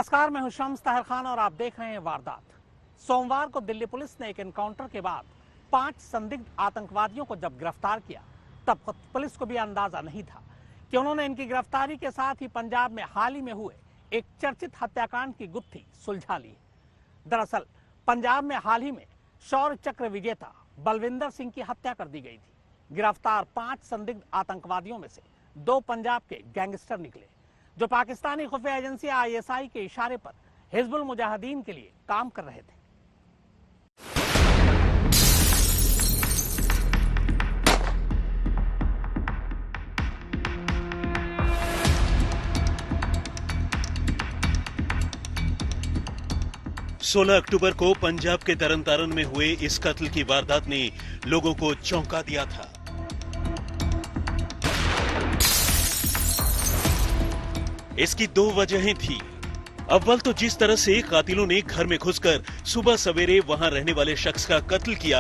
नमस्कार, मैं हूं शम्स ताहिर खान और आप देख रहे हैं वारदात। सोमवार को दिल्ली पुलिस ने एक एनकाउंटर के बाद 5 संदिग्ध आतंकवादियों को जब गिरफ्तार किया, तब पुलिस को भी अंदाजा नहीं था कि उन्होंने इनकी गिरफ्तारी के साथ ही पंजाब में हाल ही में हुए एक चर्चित हत्याकांड की गुत्थी सुलझा ली। दरअसल पंजाब में हाल ही में शौर्य चक्र विजेता बलविंदर सिंह की हत्या कर दी गई थी। गिरफ्तार 5 संदिग्ध आतंकवादियों में से 2 पंजाब के गैंगस्टर निकले, जो पाकिस्तानी खुफिया एजेंसी आईएसआई के इशारे पर हिजबुल मुजाहिदीन के लिए काम कर रहे थे। 16 अक्टूबर को पंजाब के तरन में हुए इस कत्ल की वारदात ने लोगों को चौंका दिया था। इसकी 2 वजहें थी। अव्वल तो जिस तरह से कातिलों ने घर में घुसकर सुबह सवेरे वहां रहने वाले शख्स का कत्ल किया,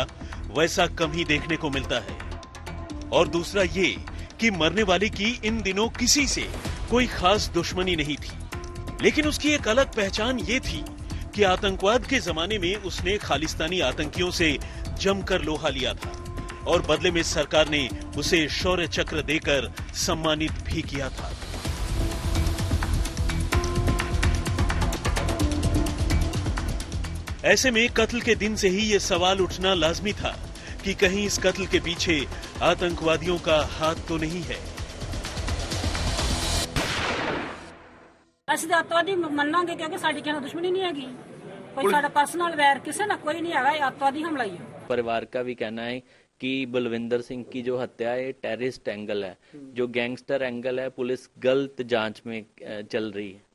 वैसा कम ही देखने को मिलता है। और दूसरा ये कि मरने वाले की इन दिनों किसी से कोई खास दुश्मनी नहीं थी, लेकिन उसकी एक अलग पहचान ये थी कि आतंकवाद के जमाने में उसने खालिस्तानी आतंकियों से जमकर लोहा लिया था और बदले में सरकार ने उसे शौर्य चक्र देकर सम्मानित भी किया था। ऐसे में कत्ल के दिन से ही ये सवाल उठना लाजमी था कि कहीं इस कत्ल के पीछे आतंकवादियों का हाथ तो नहीं है। ਅਸੀਂ ਅੱਤਵਾਦੀ ਮੰਨਾਂਗੇ ਕਿਉਂਕਿ ਸਾਡੀ ਕਿਸੇ ਨਾਲ ਦੁਸ਼ਮਣੀ नहीं हैगी, कोई साडा पर्सनल वैर किसी ना कोई नहीं हैगा। ਅੱਤਵਾਦੀ हमला ही है। परिवार का भी कहना है कि बलविंदर सिंह की जो हत्या है टेररिस्ट एंगल है, जो गैंगस्टर एंगल है पुलिस गलत जांच में चल रही है।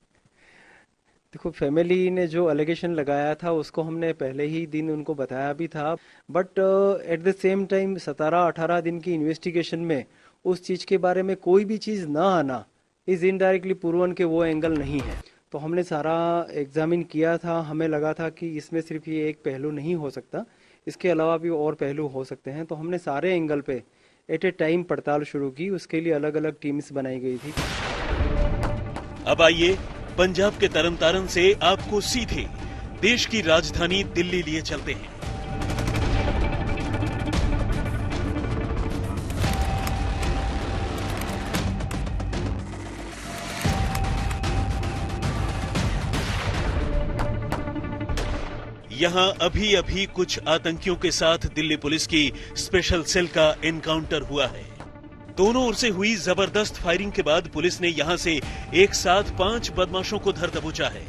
देखो, फैमिली ने जो एलिगेशन लगाया था उसको हमने पहले ही दिन उनको बताया भी था, but at the same time 17-18 दिन की इन्वेस्टिगेशन में उस चीज के बारे में कोई भी चीज ना आना इज इनडायरेक्टली प्रूवन के वो एंगल नहीं है। तो हमने सारा एग्जामिन किया था, हमें लगा था कि इसमें सिर्फ ये एक पहलू नहीं हो सकता, इसके अलावा भी और पहलू हो सकते हैं। तो हमने सारे एंगल पे एट ए टाइम पड़ताल शुरू की, उसके लिए अलग अलग टीम्स बनाई गई थी। अब आइए पंजाब के तरन से आपको सीधे देश की राजधानी दिल्ली लिए चलते हैं। यहां अभी कुछ आतंकियों के साथ दिल्ली पुलिस की स्पेशल सेल का एनकाउंटर हुआ है। दोनों ओर से हुई जबरदस्त फायरिंग के बाद पुलिस ने यहां से एक साथ 5 बदमाशों को धर दबोचा है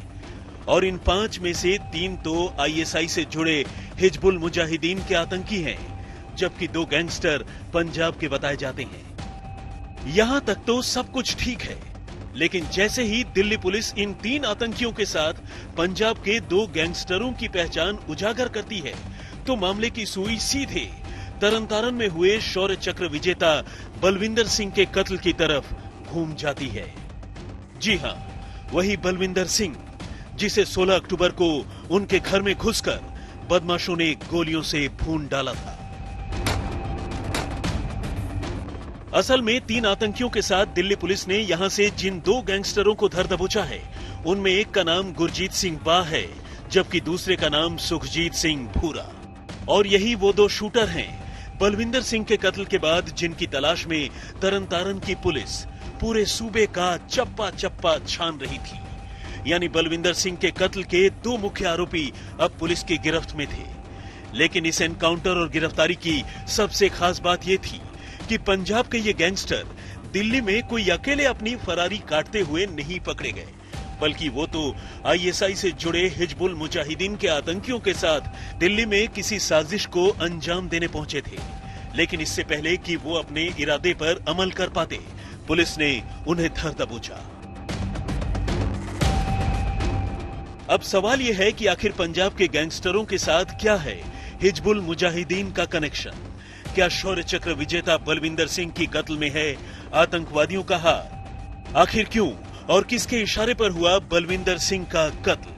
और इन 5 में से 3 तो आईएसआई से जुड़े हिजबुल मुजाहिदीन के आतंकी हैं, जबकि 2 गैंगस्टर पंजाब के बताए जाते हैं। यहां तक तो सब कुछ ठीक है, लेकिन जैसे ही दिल्ली पुलिस इन 3 आतंकियों के साथ पंजाब के 2 गैंगस्टरों की पहचान उजागर करती है, तो मामले की सुई सीधे तरन में हुए शौर्य चक्र विजेता बलविंदर सिंह के कत्ल की तरफ घूम जाती है। जी हां, वही बलविंदर सिंह जिसे 16 अक्टूबर को उनके घर में घुसकर बदमाशों ने गोलियों से भून डाला था। असल में 3 आतंकियों के साथ दिल्ली पुलिस ने यहां से जिन 2 गैंगस्टरों को धर दबोचा है, उनमें एक का नाम गुरजीत सिंह बा है, जबकि दूसरे का नाम सुखजीत सिंह भूरा। और यही वो 2 शूटर हैं बलविंदर सिंह के कत्ल के बाद जिनकी तलाश में तरन की पुलिस पूरे सूबे का चप्पा चप्पा छान रही थी। यानी बलविंदर सिंह के कत्ल के 2 मुख्य आरोपी अब पुलिस की गिरफ्त में थे। लेकिन इस एनकाउंटर और गिरफ्तारी की सबसे खास बात यह थी कि पंजाब के ये गैंगस्टर दिल्ली में कोई अकेले अपनी फरारी काटते हुए नहीं पकड़े गए, बल्कि वो तो आईएसआई से जुड़े हिजबुल मुजाहिदीन के आतंकियों के साथ दिल्ली में किसी साजिश को अंजाम देने पहुंचे थे। लेकिन इससे पहले कि वो अपने इरादे पर अमल कर पाते, पुलिस ने उन्हें धर दबोचा। अब सवाल यह है कि आखिर पंजाब के गैंगस्टरों के साथ क्या है हिजबुल मुजाहिदीन का कनेक्शन? क्या शौर्य चक्र विजेता बलविंदर सिंह की कत्ल में है आतंकवादियों का हाथ? आखिर क्यों और किसके इशारे पर हुआ बलविंदर सिंह का कत्ल?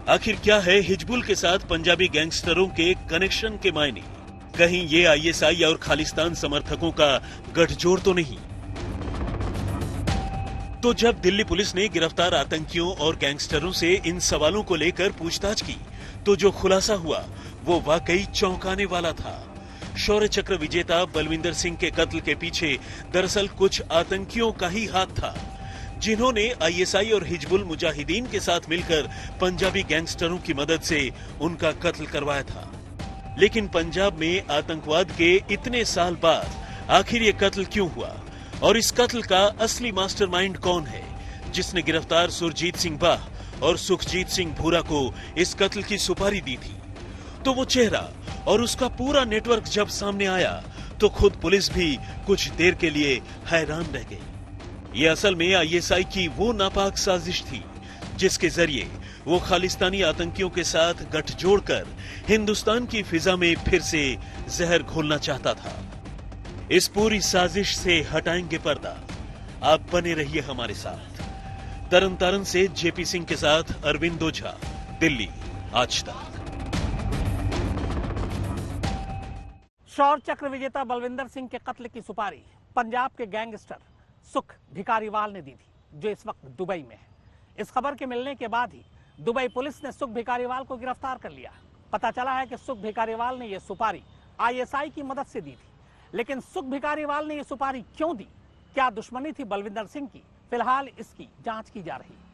आखिर क्या है हिजबुल के साथ पंजाबी गैंगस्टरों के कनेक्शन के मायने? कहीं ये आईएसआई और खालिस्तान समर्थकों का गठजोड़ तो नहीं? तो जब दिल्ली पुलिस ने गिरफ्तार आतंकियों और गैंगस्टरों से इन सवालों को लेकर पूछताछ की तो जो खुलासा हुआ वो वाकई चौंकाने वाला था। शौर्य चक्र विजेता बलविंदर सिंह के कत्ल के पीछे दरअसल कुछ आतंकियों का ही हाथ था, जिन्होंने आईएसआई और हिजबुल मुजाहिदीन के साथ मिलकर पंजाबी गैंगस्टरों की मदद से उनका कत्ल करवाया था। लेकिन पंजाब में आतंकवाद के इतने साल बाद आखिर ये कत्ल क्यों हुआ और इस कत्ल का असली मास्टरमाइंड कौन है, जिसने गिरफ्तार सुरजीत सिंह बाह और सुखजीत सिंह भूरा को इस कत्ल की सुपारी दी थी। तो वो चेहरा और उसका पूरा नेटवर्क जब सामने आया तो खुद पुलिस भी कुछ देर के लिए हैरान रह गई। ये असल में आईएसआई की वो नापाक साजिश थी जिसके जरिए वो खालिस्तानी आतंकियों के साथ गठजोड़ कर हिंदुस्तान की फिजा में फिर से जहर घोलना चाहता था। इस पूरी साजिश से हटाएंगे पर्दा। आप बने रहिए हमारे साथ। तरन तारण से जेपी सिंह के साथ अरविंद ओझा, दिल्ली आज तक। शौर्य चक्र विजेता बलविंदर सिंह के कत्ल की सुपारी पंजाब के गैंगस्टर सुख भिखारीवाल ने दी थी, जो इस वक्त दुबई में है। इस खबर के मिलने के बाद ही दुबई पुलिस ने सुख भिखारीवाल को गिरफ्तार कर लिया। पता चला है कि सुख भिखारीवाल ने यह सुपारी आईएसआई की मदद से दी थी। लेकिन सुख भिखारीवाल ने यह सुपारी क्यों दी, क्या दुश्मनी थी बलविंदर सिंह की, फिलहाल इसकी जांच की जा रही है।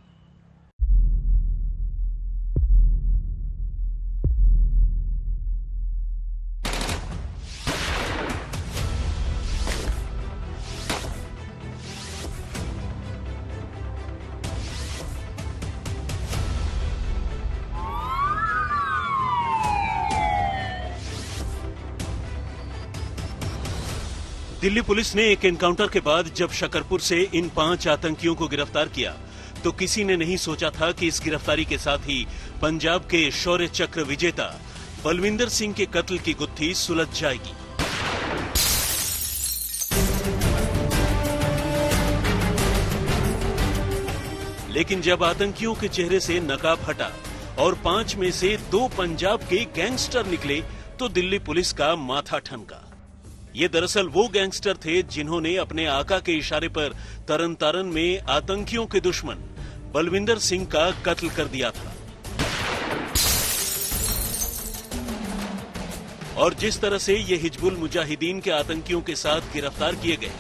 दिल्ली पुलिस ने एक एनकाउंटर के बाद जब शकरपुर से इन 5 आतंकियों को गिरफ्तार किया तो किसी ने नहीं सोचा था कि इस गिरफ्तारी के साथ ही पंजाब के शौर्य चक्र विजेता बलविंदर सिंह के कत्ल की गुत्थी सुलझ जाएगी। लेकिन जब आतंकियों के चेहरे से नकाब हटा और 5 में से 2 पंजाब के गैंगस्टर निकले तो दिल्ली पुलिस का माथा ठनका। ये दरअसल वो गैंगस्टर थे जिन्होंने अपने आका के इशारे पर तरन तारण में आतंकियों के दुश्मन बलविंदर सिंह का कत्ल कर दिया था। और जिस तरह से ये हिजबुल मुजाहिदीन के आतंकियों के साथ गिरफ्तार किए गए,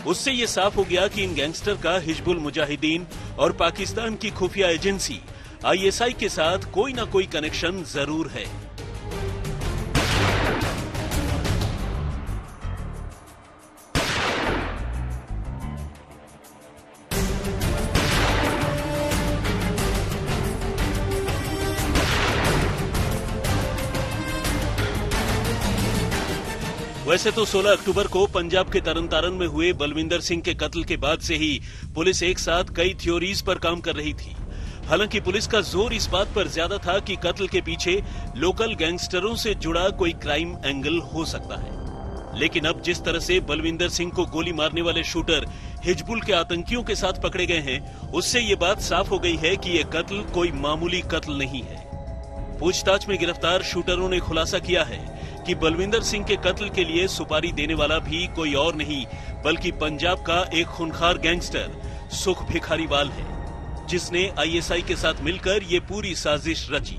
उससे ये साफ हो गया कि इन गैंगस्टर का हिजबुल मुजाहिदीन और पाकिस्तान की खुफिया एजेंसी आईएसआई के साथ कोई ना कोई कनेक्शन जरूर है। वैसे तो 16 अक्टूबर को पंजाब के तरन तारण में हुए बलविंदर सिंह के कत्ल के बाद से ही पुलिस एक साथ कई थ्योरीज पर काम कर रही थी। हालांकि पुलिस का जोर इस बात पर ज्यादा था कि कत्ल के पीछे लोकल गैंगस्टरों से जुड़ा कोई क्राइम एंगल हो सकता है। लेकिन अब जिस तरह से बलविंदर सिंह को गोली मारने वाले शूटर हिजबुल के आतंकियों के साथ पकड़े गए हैं, उससे ये बात साफ हो गई है कि ये कत्ल कोई मामूली कत्ल नहीं है। पूछताछ में गिरफ्तार शूटरों ने खुलासा किया है कि बलविंदर सिंह के कत्ल के लिए सुपारी देने वाला भी कोई और नहीं बल्कि पंजाब का एक खूंखार गैंगस्टर सुख भिखारीवाल है, जिसने आईएसआई के साथ मिलकर ये पूरी साजिश रची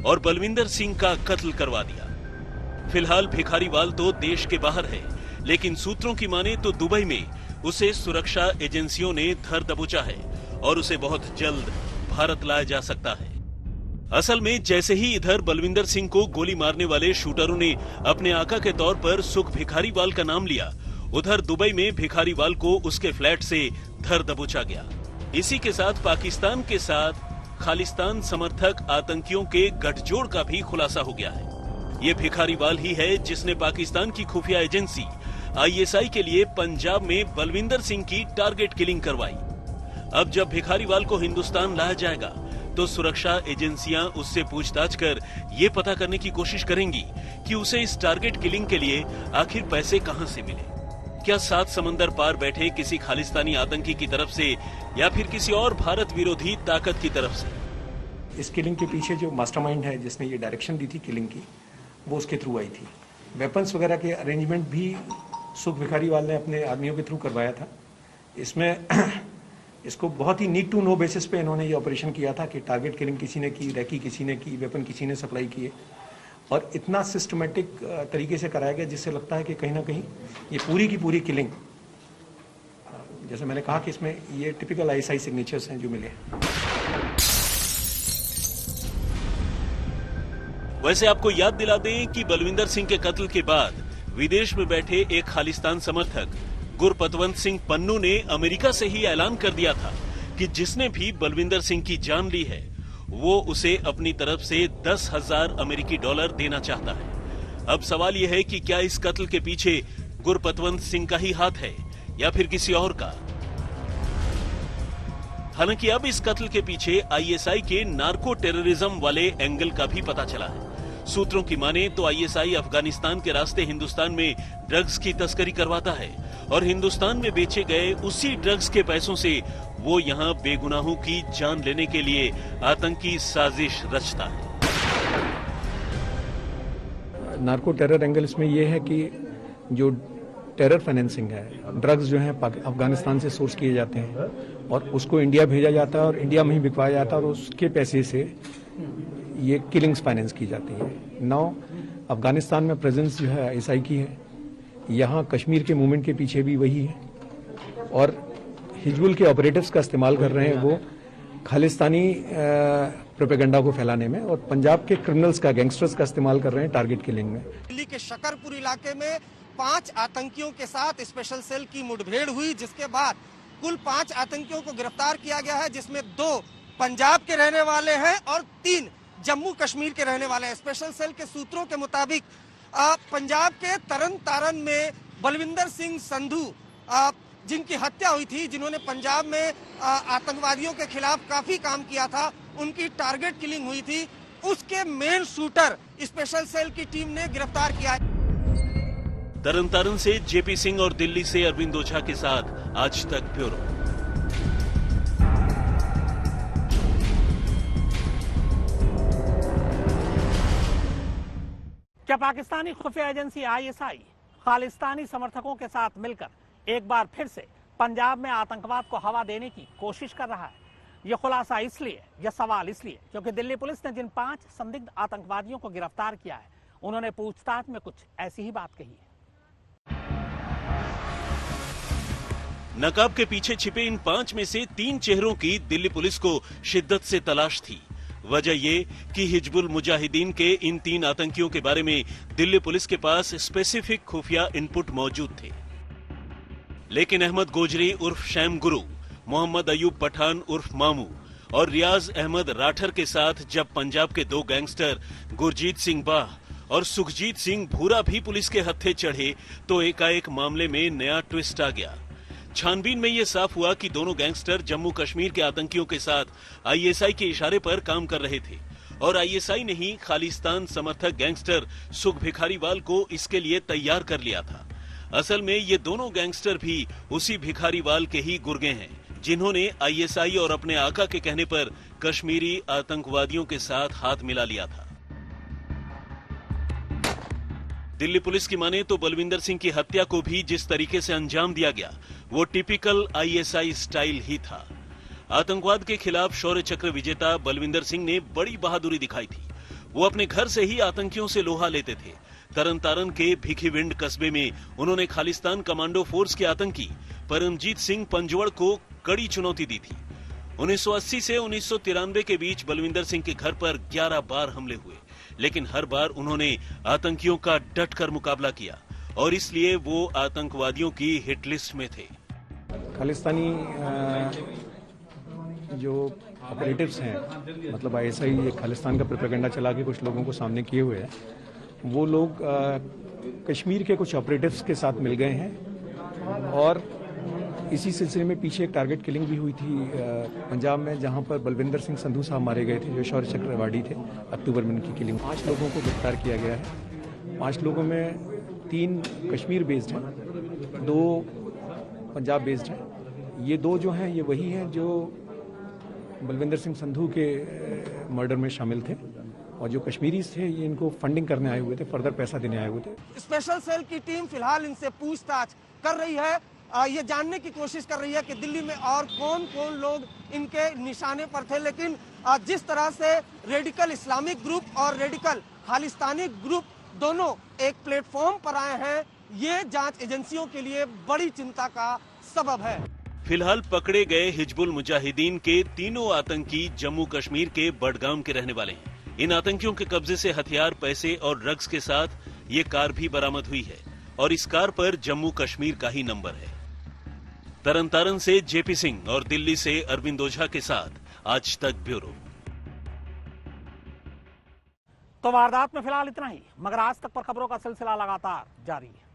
और बलविंदर सिंह का कत्ल करवा दिया। फिलहाल भिखारीवाल तो देश के बाहर है, लेकिन सूत्रों की माने तो दुबई में उसे सुरक्षा एजेंसियों ने धर दबोचा है और उसे बहुत जल्द भारत लाया जा सकता है। असल में जैसे ही इधर बलविंदर सिंह को गोली मारने वाले शूटरों ने अपने आका के तौर पर सुख भिखारीवाल का नाम लिया, उधर दुबई में भिखारीवाल को उसके फ्लैट से धर दबोचा गया। इसी के साथ पाकिस्तान के साथ खालिस्तान समर्थक आतंकियों के गठजोड़ का भी खुलासा हो गया है। ये भिखारीवाल ही है जिसने पाकिस्तान की खुफिया एजेंसी आईएसआई के लिए पंजाब में बलविंदर सिंह की टारगेट किलिंग करवाई। अब जब भिखारीवाल को हिंदुस्तान लाया जाएगा तो सुरक्षा एजेंसियां उससे पूछताछ कर ये पता करने की कोशिश करेंगी कि उसे इस टारगेट किलिंग के लिए आखिर पैसे कहां से मिले। क्या 7 समंदर पार बैठे किसी खालिस्तानी आतंकी की तरफ से या फिर किसी और भारत विरोधी ताकत की तरफ से। इस किलिंग के पीछे जो मास्टरमाइंड है जिसने ये डायरेक्शन दी थी किलिंग की, वो उसके थ्रू आई थी। वेपन्स वगैरह के अरेंजमेंट भी सुख भिखारीवाल ने अपने आदमियों के थ्रू करवाया था। इसमें इसको बहुत ही नीड टू नो बेसिस पे इन्होंने ये ऑपरेशन किया था कि टारगेट किलिंग किसी ने की, रैकी किसी ने की, वेपन किसी ने सप्लाई किए, और इतना सिस्टमेटिक तरीके से कराया गया जिससे लगता है कि कहीं ना कहीं ये पूरी की पूरी किलिंग, जैसे मैंने कहा कि इसमें ये टिपिकल आईएसआई सिग्नेचर्स हैं जो मिले। वैसे आपको याद दिला दें कि बलविंदर सिंह के कत्ल के बाद विदेश में बैठे एक खालिस्तान समर्थक गुरपतवंत सिंह पन्नू ने अमेरिका से ही ऐलान कर दिया था कि जिसने भी बलविंदर सिंह की जान ली है वो उसे अपनी तरफ से 10,000 अमेरिकी डॉलर देना चाहता है। अब सवाल यह है कि क्या इस कत्ल के पीछे गुरपतवंत सिंह का ही हाथ है या फिर किसी और का। हालांकि अब इस कत्ल के पीछे आईएसआई के नार्को टेररिज्म वाले एंगल का भी पता चला है। सूत्रों की माने तो आईएसआई अफगानिस्तान के रास्ते हिंदुस्तान में ड्रग्स की तस्करी करवाता है और हिंदुस्तान में बेचे गए उसी ड्रग्स के पैसों से वो यहाँ बेगुनाहों की जान लेने के लिए आतंकी साजिश रचता है। नार्को टेरर एंगल इसमें यह है कि जो टेरर फाइनेंसिंग है, ड्रग्स जो है अफगानिस्तान से सोर्स किए जाते हैं और उसको इंडिया भेजा जाता है और इंडिया में ही बिकवाया जाता है और उसके पैसे से ये किलिंग्स फाइनेंस की जाती है। नाउ अफगानिस्तान में प्रेजेंस जो है आईएसआई की है, यहाँ कश्मीर के मूवमेंट के पीछे भी वही है और हिजबुल के ऑपरेटिव्स का इस्तेमाल कर रहे हैं वो खालिस्तानी प्रोपेगेंडा को फैलाने में, और पंजाब के क्रिमिनल्स का, गैंगस्टर्स का इस्तेमाल कर रहे हैं टारगेट किलिंग में। दिल्ली के शकरपुर इलाके में 5 आतंकियों के साथ स्पेशल सेल की मुठभेड़ हुई, जिसके बाद कुल 5 आतंकियों को गिरफ्तार किया गया है, जिसमें 2 पंजाब के रहने वाले हैं और 3 जम्मू कश्मीर के रहने वाले हैं। स्पेशल सेल के सूत्रों के मुताबिक पंजाब के तरन तारण में बलविंदर सिंह संधू जिनकी हत्या हुई थी, जिन्होंने पंजाब में आतंकवादियों के खिलाफ काफी काम किया था, उनकी टारगेट किलिंग हुई थी, उसके मेन शूटर स्पेशल सेल की टीम ने गिरफ्तार किया। तरन तारण से जेपी सिंह और दिल्ली से अरविंद ओझा के साथ आज तक ब्यूरो। क्या पाकिस्तानी खुफिया एजेंसी आईएसआई खालिस्तानी समर्थकों के साथ मिलकर एक बार फिर से पंजाब में आतंकवाद को हवा देने की कोशिश कर रहा है? यह खुलासा इसलिए, यह सवाल इसलिए क्योंकि दिल्ली पुलिस ने जिन 5 संदिग्ध आतंकवादियों को गिरफ्तार किया है, उन्होंने पूछताछ में कुछ ऐसी ही बात कही है। नकाब के पीछे छिपे इन 5 में से 3 चेहरों की दिल्ली पुलिस को शिद्दत से तलाश थी। वजह ये कि हिजबुल मुजाहिदीन के इन 3 आतंकियों के बारे में दिल्ली पुलिस के पास स्पेसिफिक खुफिया इनपुट मौजूद थे। लेकिन अहमद गोजरी उर्फ शैम गुरु, मोहम्मद अयूब पठान उर्फ मामू और रियाज अहमद राठर के साथ जब पंजाब के 2 गैंगस्टर गुरजीत सिंह बाह और सुखजीत सिंह भूरा भी पुलिस के हत्थे चढ़े तो एकाएक मामले में नया ट्विस्ट आ गया। छानबीन में यह साफ हुआ कि दोनों गैंगस्टर जम्मू कश्मीर के आतंकियों के साथ आईएसआई के इशारे पर काम कर रहे थे और आईएसआई ने ही खालिस्तान समर्थक गैंगस्टर सुख भिखारीवाल को इसके लिए तैयार कर लिया था। असल में ये दोनों गैंगस्टर भी उसी भिखारीवाल के ही गुर्गे हैं, जिन्होंने आईएसआई और अपने आका के कहने पर कश्मीरी आतंकवादियों के साथ हाथ मिला लिया था। दिल्ली पुलिस की माने तो बलविंदर सिंह की हत्या को भी जिस तरीके से अंजाम दिया गया वो टिपिकल आईएसआई स्टाइल ही था। आतंकवाद के खिलाफ शौर्य चक्र विजेता बलविंदर सिंह ने बड़ी बहादुरी दिखाई थी। वो अपने घर से ही आतंकियों से लोहा लेते थे। तरन तारण के भिखीविंड कस्बे में उन्होंने खालिस्तान कमांडो फोर्स के आतंकी परमजीत सिंह पंजवड़ को कड़ी चुनौती दी थी। 1980 से 1993 के बीच बलविंदर सिंह के घर पर 11 बार हमले हुए, लेकिन हर बार उन्होंने आतंकियों का डटकर मुकाबला किया और इसलिए वो आतंकवादियों की हिट लिस्ट में थे। खालिस्तानी जो ऑपरेटिव्स हैं, मतलब आईएसआई खालिस्तान का प्रोपेगेंडा चला के कुछ लोगों को सामने किए हुए हैं, वो लोग कश्मीर के कुछ ऑपरेटिव्स के साथ मिल गए हैं और इसी सिलसिले में पीछे एक टारगेट किलिंग भी हुई थी पंजाब में, जहां पर बलविंदर सिंह संधू साहब मारे गए थे, जो शौर्य चक्र अवार्डी थे। अक्टूबर में उनकी किलिंग 5 लोगों को गिरफ्तार किया गया है। 5 लोगों में 3 कश्मीर बेस्ड हैं, 2 पंजाब बेस्ड हैं। ये 2 जो हैं ये वही हैं जो बलविंदर सिंह संधू के मर्डर में शामिल थे और जो कश्मीरी थे ये इनको फंडिंग करने आए हुए थे, फर्दर पैसा देने आए हुए थे। स्पेशल सेल की टीम फिलहाल इनसे पूछताछ कर रही है ये जानने की कोशिश कर रही है कि दिल्ली में और कौन कौन लोग इनके निशाने पर थे। लेकिन जिस तरह से रेडिकल इस्लामिक ग्रुप और रेडिकल खालिस्तानी ग्रुप दोनों एक प्लेटफॉर्म पर आए हैं, ये जांच एजेंसियों के लिए बड़ी चिंता का सबब है। फिलहाल पकड़े गए हिजबुल मुजाहिदीन के तीनों आतंकी जम्मू कश्मीर के बडगाम के रहने वाले हैं। इन आतंकियों के कब्जे से हथियार, पैसे और ड्रग्स के साथ ये कार भी बरामद हुई है और इस कार पर जम्मू कश्मीर का ही नंबर है। तरनतारन से जेपी सिंह और दिल्ली से अरविंद ओझा के साथ आज तक ब्यूरो। तो वारदात में फिलहाल इतना ही, मगर आज तक पर खबरों का सिलसिला लगातार जारी है।